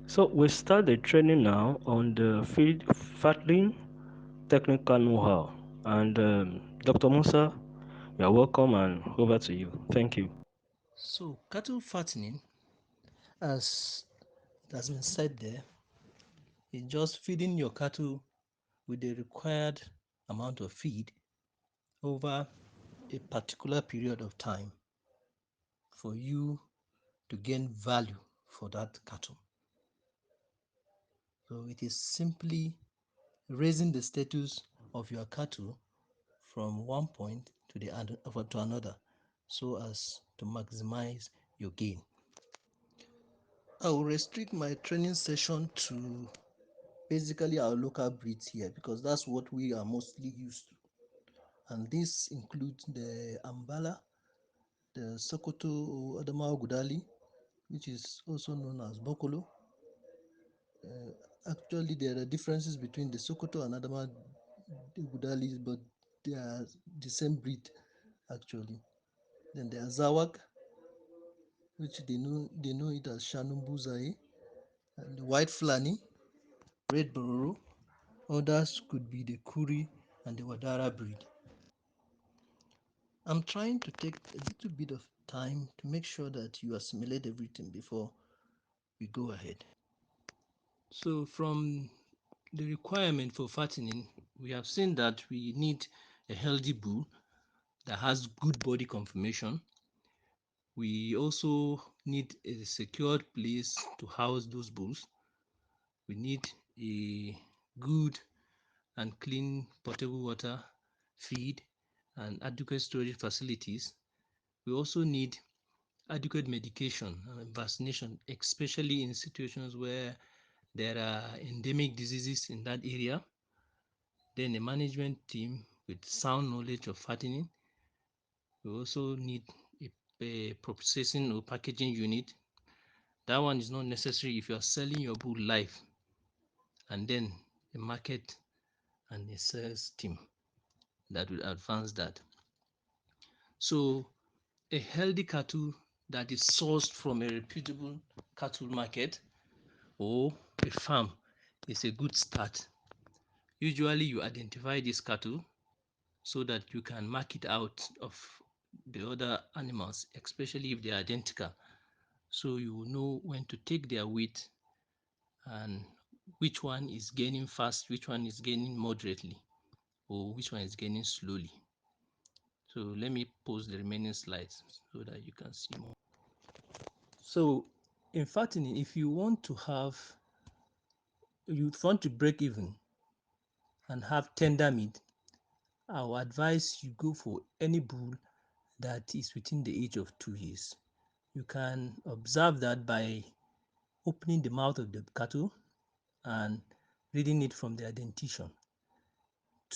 So we start the training now on the feed fattening technical know-how. And Dr. Musa, you are welcome and over to you. Thank you. So, cattle fattening, as it has been said there, is just feeding your cattle with the required amount of feed over a particular period of time for you to gain value for that cattle. So, it is simply raising the status of your cattle from one point to the other to another so as to maximize your gain. I will restrict my training session to basically our local breeds here because that's what we are mostly used to. And this includes the Ambala, the Sokoto or Adamawa Gudali, which is also known as Bokolo. Actually, there are differences between the Sokoto and Adamawa Gudali, but they are the same breed actually. Then the Azawak, which they know it as Shanumbuzai, and the White Fulani, Red Bororo. Others could be the Kuri and the Wadara breed. I'm trying to take a little bit of time to make sure that you assimilate everything before we go ahead. So, from the requirement for fattening, we have seen that we need a healthy bull that has good body conformation. We also need a secured place to house those bulls. We need a good and clean potable water, feed, and adequate storage facilities. We also need adequate medication and vaccination, especially in situations where there are endemic diseases in that area. Then a management team with sound knowledge of fattening. We also need a processing or packaging unit. That one is not necessary if you are selling your bull live, and then a market and a sales team that will advance that. So a healthy cattle that is sourced from a reputable cattle market or a farm is a good start. Usually you identify this cattle so that you can mark it out of the other animals, especially if they are identical. So you will know when to take their weight and which one is gaining fast, which one is gaining moderately, or which one is gaining slowly. So let me post the remaining slides so that you can see more. So in fattening, if you want to break even and have tender meat, I will advise you go for any bull that is within the age of 2 years. You can observe that by opening the mouth of the cattle and reading it from their dentition.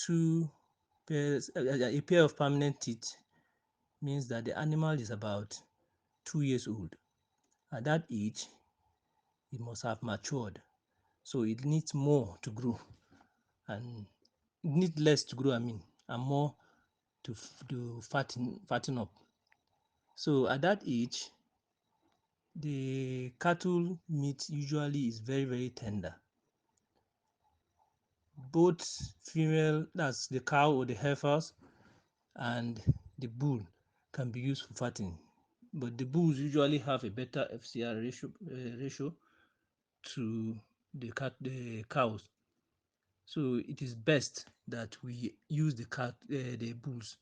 A pair of permanent teeth means that the animal is about 2 years old. At that age, it must have matured, so it needs more to grow, and it needs less to grow. And more to fatten up. So at that age, the cattle meat usually is very, very tender. Both female, that's the cow or the heifers, and the bull can be used for fattening. But the bulls usually have a better FCR ratio to the cows. So it is best that we use the bulls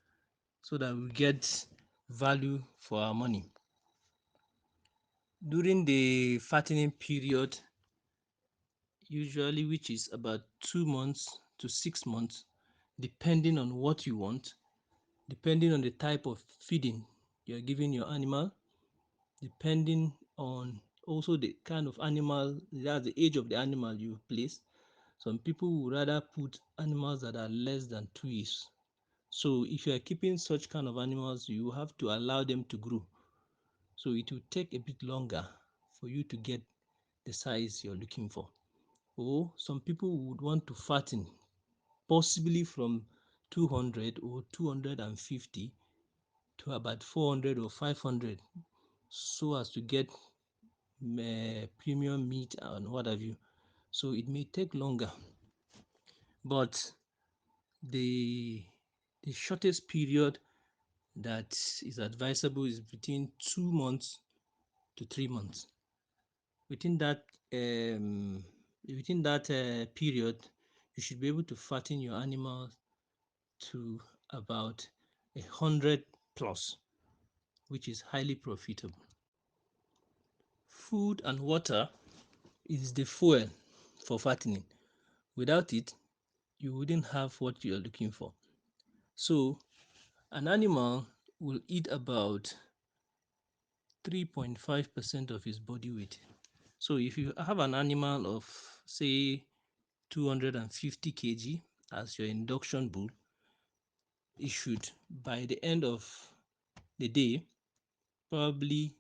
so that we get value for our money. During the fattening period, usually which is about 2 months to 6 months, depending on what you want, depending on the type of feeding you're giving your animal, depending on also the kind of animal, that's the age of the animal you place. Some people would rather put animals that are less than 2 years. So if you are keeping such kind of animals, you have to allow them to grow. So it will take a bit longer for you to get the size you're looking for. Or some people would want to fatten, possibly from 200 or 250 to about 400 or 500, so as to get premium meat and what have you. So it may take longer, but the the shortest period that is advisable is between 2 months to 3 months. Within that um, within that period, you should be able to fatten your animal to about 100 plus, which is highly profitable. Food and water is the fuel for fattening. Without it, you wouldn't have what you're looking for. So, an animal will eat about 3.5% of his body weight. So, if you have an animal of, say, 250 kg as your induction bull, it should, by the end of the day, probably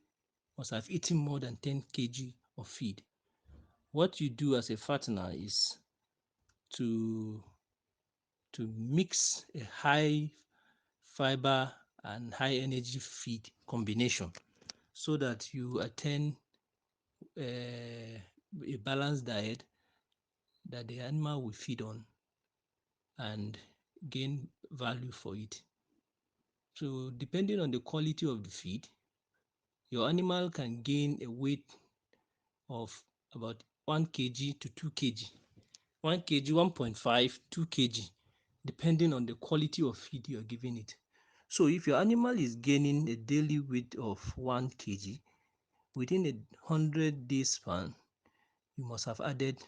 must have eaten more than 10 kg of feed. What you do as a fattener is to mix a high fiber and high energy feed combination so that you attain a balanced diet that the animal will feed on and gain value for it. So depending on the quality of the feed, your animal can gain a weight of about 1 kg to 2 kg. 1 kg, 1.5, 2 kg, depending on the quality of feed you're giving it. So if your animal is gaining a daily weight of 1 kg, within a 100-day span, you must have added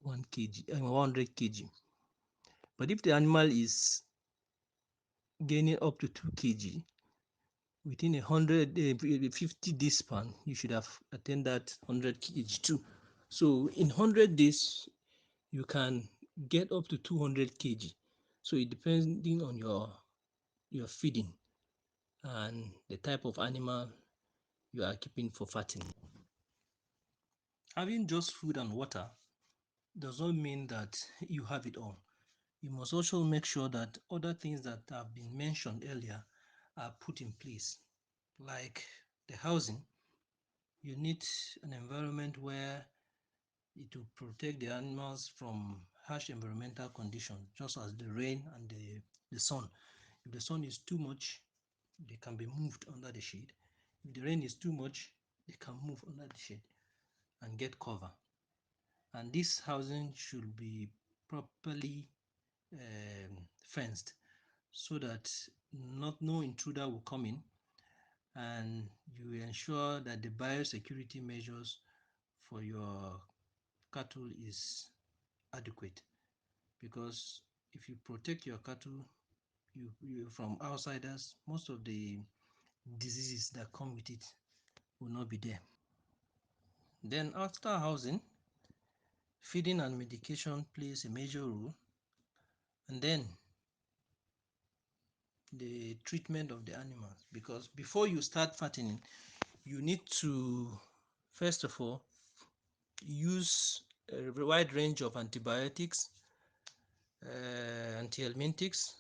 1 kg, 100 kg. But if the animal is gaining up to 2 kg, within a 50-day span, you should have attained that 100 kg too. So in 100 days, you can get up to 200 kg. So it depending on your feeding and the type of animal you are keeping for fattening. Having just food and water does not mean that you have it all. You must also make sure that other things that have been mentioned earlier are put in place, like the housing. You need an environment where it will protect the animals from harsh environmental conditions, just as the rain and the sun. If the sun is too much, they can be moved under the shade. If the rain is too much, they can move under the shade and get cover. And this housing should be properly fenced so that no intruder will come in, and you ensure that the biosecurity measures for your cattle is adequate. Because if you protect your cattle you from outsiders, most of the diseases that come with it will not be there. Then after housing, feeding and medication plays a major role, and then the treatment of the animals, because before you start fattening, you need to first of all use a wide range of antibiotics, antihelminthics,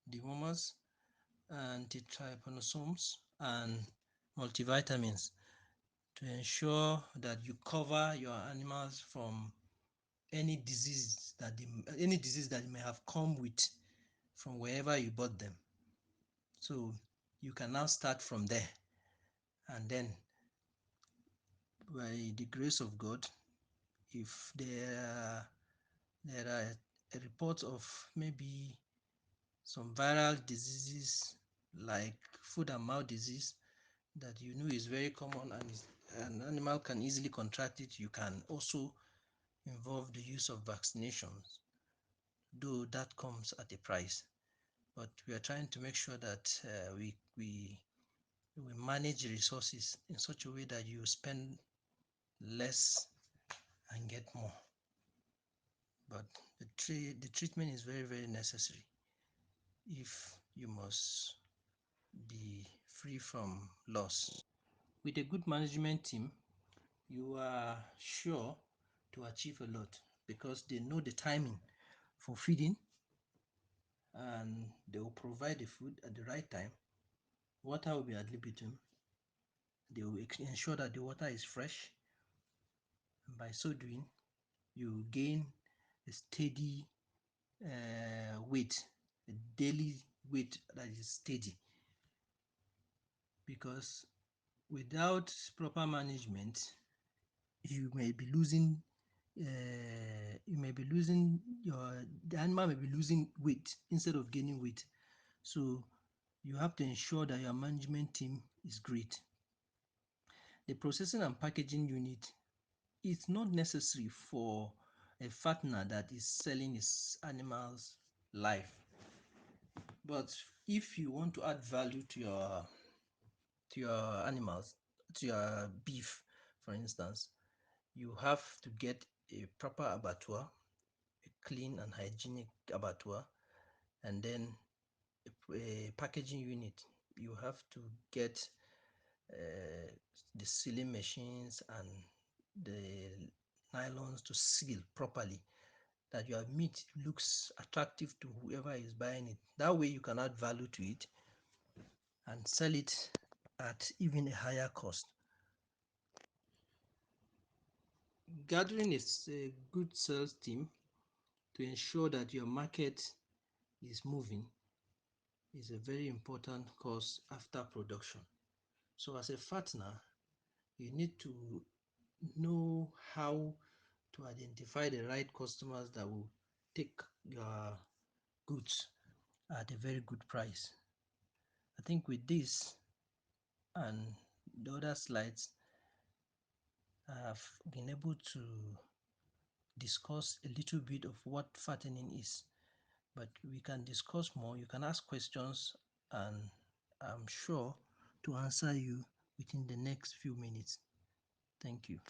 dewormers, antitrypanosomes, and multivitamins to ensure that you cover your animals from any disease that may have come with from wherever you bought them. So you can now start from there, and then by the grace of God, if there are reports of maybe some viral diseases like foot and mouth disease that you know is very common and an animal can easily contract it, you can also involve the use of vaccinations, though that comes at a price. But we are trying to make sure that we manage resources in such a way that you spend less and get more. But the treatment is very, very necessary if you must be free from loss. With a good management team, you are sure to achieve a lot because they know the timing for feeding and they will provide the food at the right time. Water will be ad libitum. They will ensure that the water is fresh And by so doing, you gain a steady weight, a daily weight that is steady. Because without proper management, you may be losing the animal may be losing weight instead of gaining weight. So you have to ensure that your management team is great. The processing and packaging unit is not necessary for a fattener that is selling his animals live. But if you want to add value to your animals, to your beef, for instance, you have to get a proper abattoir, a clean and hygienic abattoir, and then a packaging unit. You have to get uh, the sealing machines and the nylons to seal properly, that your meat looks attractive to whoever is buying it. That way you can add value to it and sell it at even a higher cost. Gathering is a good sales team to ensure that your market is moving is a very important course after production. So as a fattener, you need to know how to identify the right customers that will take your goods at a very good price. I think with this and the other slides, I have been able to discuss a little bit of what fattening is, but we can discuss more. You can ask questions, and I'm sure to answer you within the next few minutes. Thank you.